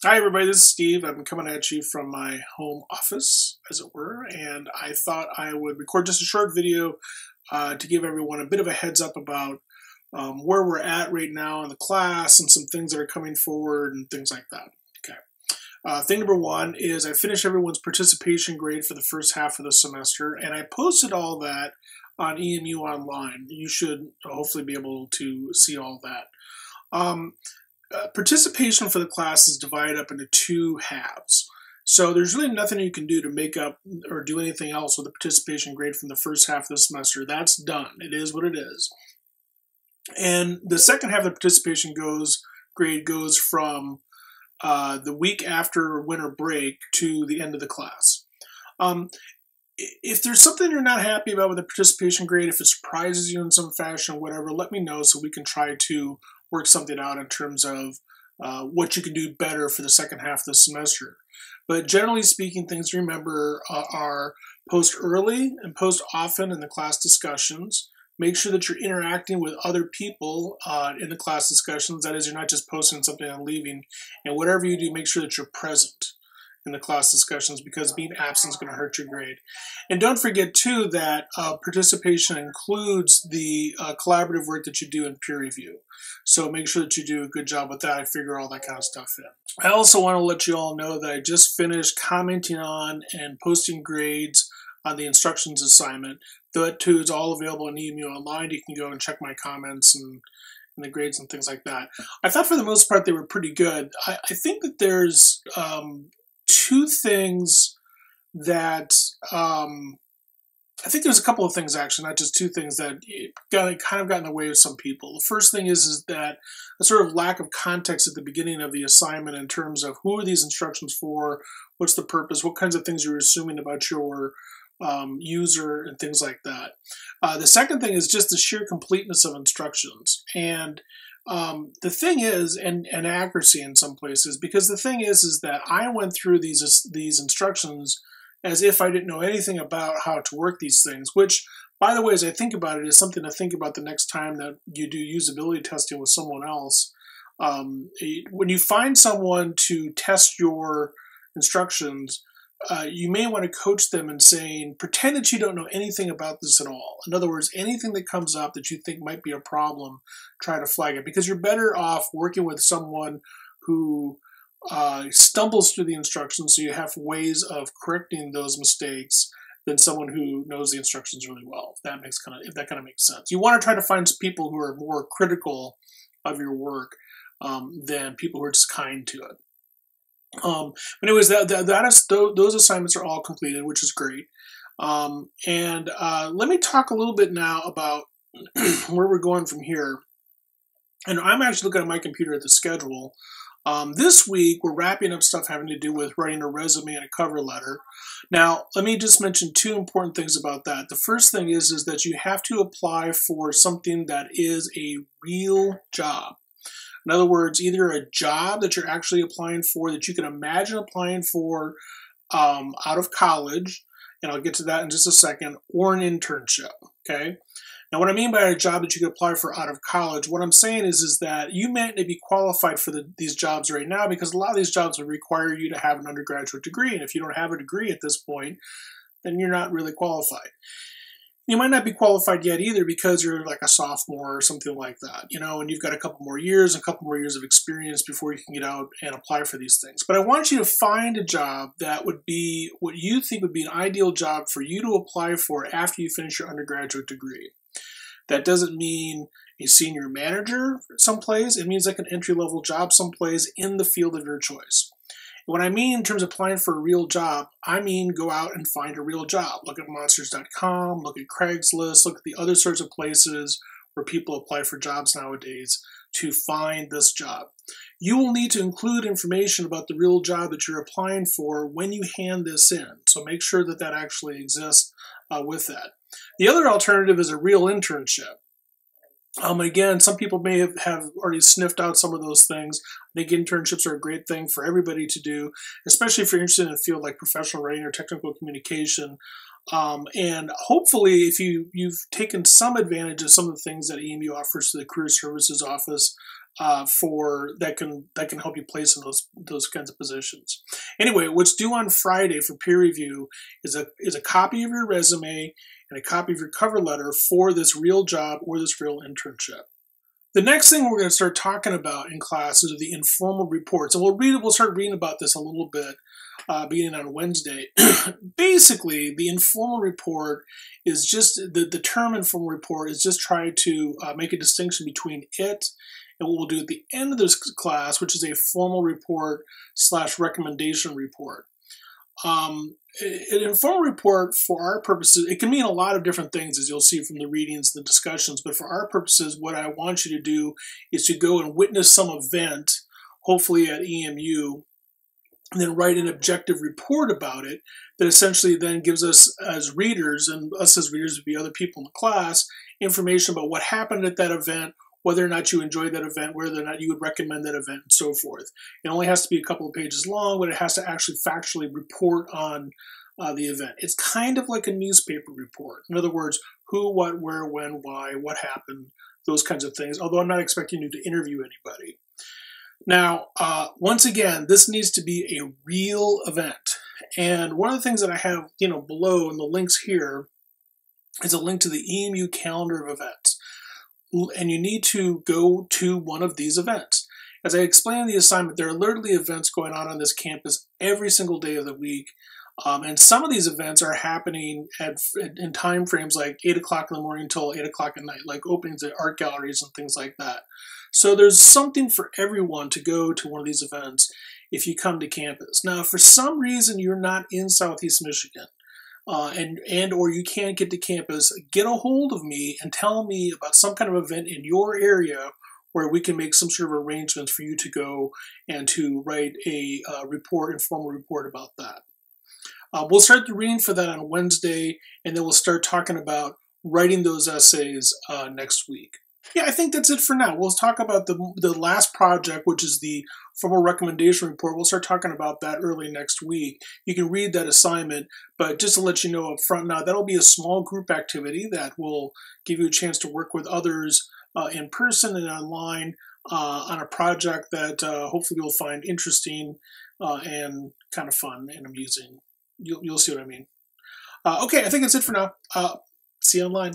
Hi everybody, this is Steve. I'm coming at you from my home office, as it were, and I thought I would record just a short video to give everyone a bit of a heads up about where we're at right now in the class and some things that are coming forward and things like that. Okay. Thing number one is I finished everyone's participation grade for the first half of the semester, and I posted all that on EMU Online. You should hopefully be able to see all that. Participation for the class is divided up into two halves. So there's really nothing you can do to make up or do anything else with the participation grade from the first half of the semester. That's done. It is what it is. And the second half of the participation grade goes from the week after winter break to the end of the class. If there's something you're not happy about with the participation grade, if it surprises you in some fashion, whatever, let me know so we can try to work something out in terms of what you can do better for the second half of the semester. But generally speaking, things to remember are post early and post often in the class discussions. Make sure that you're interacting with other people in the class discussions. That is, you're not just posting something and leaving. And whatever you do, make sure that you're present in the class discussions, because being absent is going to hurt your grade. And don't forget, too, that participation includes the collaborative work that you do in peer review. So make sure that you do a good job with that. I figure all that kind of stuff in. I also want to let you all know that I just finished commenting on and posting grades on the instructions assignment. That, too, is all available on EMU Online. You can go and check my comments and the grades and things like that. I thought for the most part they were pretty good. I think that there's two things that I think there's a couple of things, actually, not just two things, that kind of got in the way of some people. The first thing is that a sort of lack of context at the beginning of the assignment in terms of who are these instructions for, what's the purpose, what kinds of things you're assuming about your user, and things like that. The second thing is just the sheer completeness of instructions. And the thing is, and accuracy in some places, because the thing is that I went through these instructions as if I didn't know anything about how to work these things, which, by the way, as I think about it, is something to think about the next time that you do usability testing with someone else. When you find someone to test your instructions, you may want to coach them in saying, pretend that you don't know anything about this at all. In other words, anything that comes up that you think might be a problem, try to flag it, because you're better off working with someone who stumbles through the instructions, so you have ways of correcting those mistakes, than someone who knows the instructions really well. If that kind of makes sense. You want to try to find people who are more critical of your work than people who are just kind to it. But anyways, those assignments are all completed, which is great. And let me talk a little bit now about where we're going from here. And I'm actually looking at my computer at the schedule. This week, we're wrapping up stuff having to do with writing a resume and a cover letter. Now, let me just mention two important things about that. The first thing is that you have to apply for something that is a real job. In other words, either a job that you're actually applying for, that you can imagine applying for out of college, and I'll get to that in just a second, or an internship, okay? Now, what I mean by a job that you can apply for out of college, what I'm saying is that you may not be qualified for these jobs right now, because a lot of these jobs would require you to have an undergraduate degree, and if you don't have a degree at this point, then you're not really qualified. You might not be qualified yet either, because you're like a sophomore or something like that, and you've got a couple more years of experience before you can get out and apply for these things. But I want you to find a job that would be what you think would be an ideal job for you to apply for after you finish your undergraduate degree. That doesn't mean a senior manager someplace. It means like an entry-level job someplace in the field of your choice. What I mean in terms of applying for a real job, I mean go out and find a real job. Look at monsters.com, look at Craigslist, look at the other sorts of places where people apply for jobs nowadays to find this job. You will need to include information about the real job that you're applying for when you hand this in. So make sure that that actually exists with that. The other alternative is a real internship. Again, some people may have already sniffed out some of those things. I think internships are a great thing for everybody to do, especially if you're interested in a field like professional writing or technical communication. And hopefully, if you've taken some advantage of some of the things that EMU offers to the Career Services Office, for that can help you place in those kinds of positions. Anyway, what's due on Friday for peer review is a copy of your resume and a copy of your cover letter for this real job or this real internship. The next thing we're going to start talking about in class is the informal reports, and we'll start reading about this a little bit beginning on Wednesday. Basically, the informal report is just the term informal report is just try to make a distinction between it and what we'll do at the end of this class, which is a formal report / recommendation report. An informal report, for our purposes, it can mean a lot of different things, as you'll see from the readings and the discussions, but for our purposes, what I want you to do is to go and witness some event, hopefully at EMU, and then write an objective report about it that essentially then gives us as readers, and us as readers would be other people in the class, information about what happened at that event, whether or not you enjoyed that event, whether or not you would recommend that event, and so forth. It only has to be a couple of pages long, but it has to actually factually report on the event. It's kind of like a newspaper report. In other words, who, what, where, when, why, what happened, those kinds of things, although I'm not expecting you to interview anybody. Now, once again, this needs to be a real event. And one of the things that I have, below in the links here is a link to the EMU calendar of events. And you need to go to one of these events. As I explained in the assignment, there are literally events going on this campus every single day of the week. And some of these events are happening in time frames like 8 o'clock in the morning until 8 o'clock at night, like openings at art galleries and things like that. So there's something for everyone to go to one of these events if you come to campus. Now, if for some reason you're not in Southeast Michigan, or you can't get to campus, get a hold of me and tell me about some kind of event in your area where we can make some sort of arrangements for you to go and to write a informal report about that. We'll start the reading for that on Wednesday, and then we'll start talking about writing those essays next week. Yeah, I think that's it for now. We'll talk about the last project, which is the formal recommendation report. We'll start talking about that early next week. You can read that assignment, but just to let you know up front now, that'll be a small group activity that will give you a chance to work with others in person and online on a project that hopefully you'll find interesting and kind of fun and amusing. You'll see what I mean. Okay, I think that's it for now. See you online.